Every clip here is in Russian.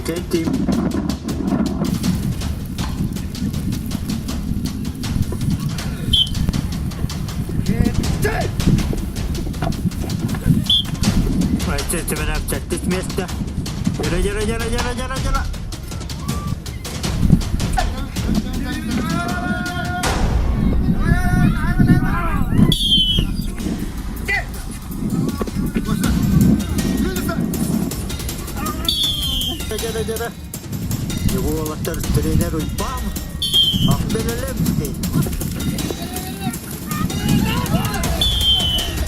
Second team. Це мене вчать з місця. Jara. Jara. Его лактар тренирует пам. Ах, Белелемский.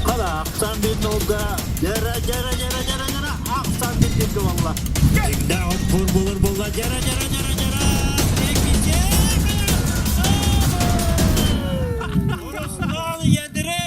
Hala aksan bir nolga. Jara. Aksan bir valla. Şimdi hop bulur. Jara. Orası yedireye.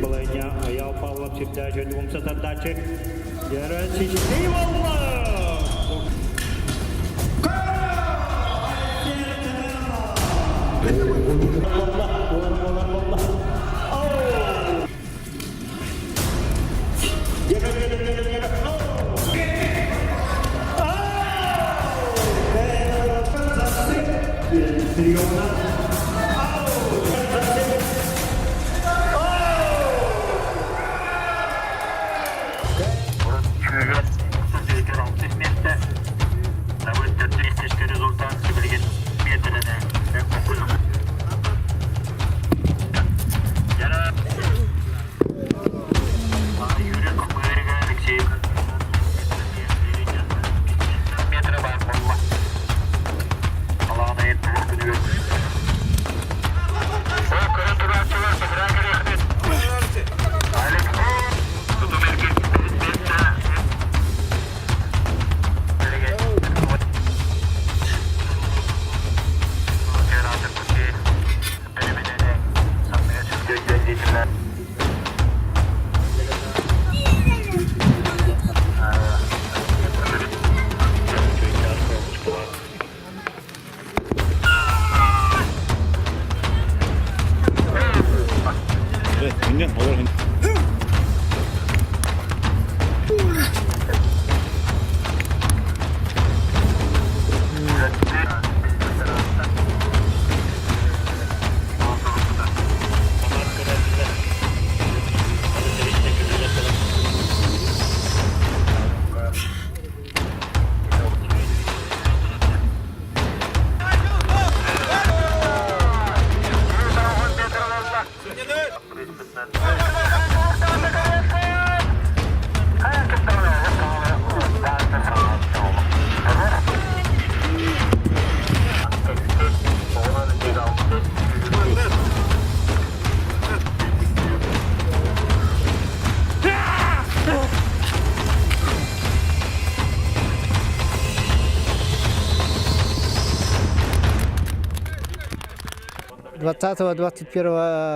Bolanya Ayal Pavlov Sirdaş Ödüm Satandaçı Yarın Sişli Valla ...20-21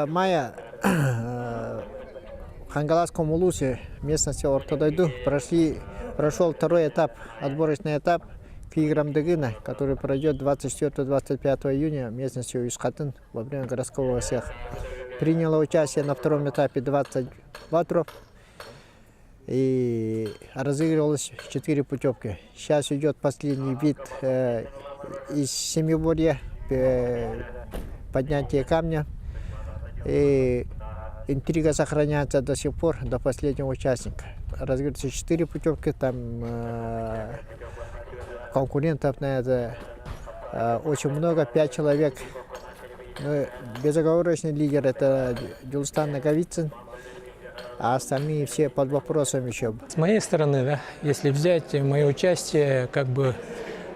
мая В Хангаласском улусе, местности Ортодойду, прошел второй этап, отборочный этап к играм Дыгына, который пройдет 24-25 июня в местности Уюшхатын во время городского всех. Приняло участие на втором этапе 20 батров и разыгрывалось 4 путевки. Сейчас идет последний вид из семиборья, поднятие камня. И интрига сохраняется до сих пор, до последнего участника. Разыгрываются 4 путевки, там конкурентов на это очень много, 5 человек. Но безоговорочный лидер — это Дюлстан Наговицын, а остальные все под вопросом еще. С моей стороны, да, если взять мое участие, как бы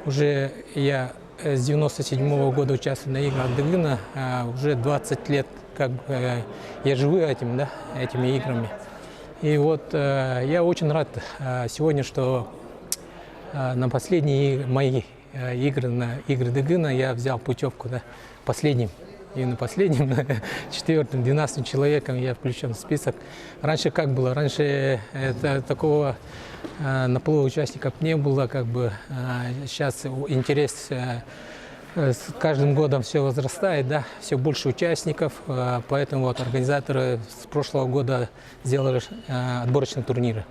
уже я с 97-го года участвую на играх Дыгына, уже 20 лет как бы я живу этими играми. И вот я очень рад сегодня, что на последние мои игры, на игры Дыгына, я взял путевку, да, последним. Именно последним, 4-м, 12 человеком я включен в список. Раньше как было? Раньше такого наплыва участников не было, как бы сейчас интерес с каждым годом все возрастает, да, все больше участников, поэтому вот организаторы с прошлого года сделали отборочные турниры.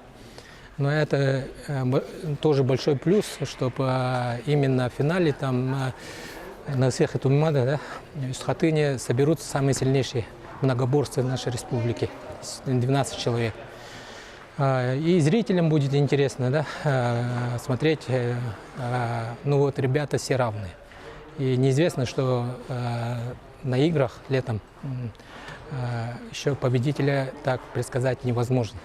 Но это тоже большой плюс, чтобы именно в финале там на всех Этумада, да, в Уюшхатыне соберутся самые сильнейшие многоборцы нашей республики, 12 человек. И зрителям будет интересно, да, смотреть, ну вот ребята все равные. И неизвестно, что на играх летом еще победителя так предсказать невозможно.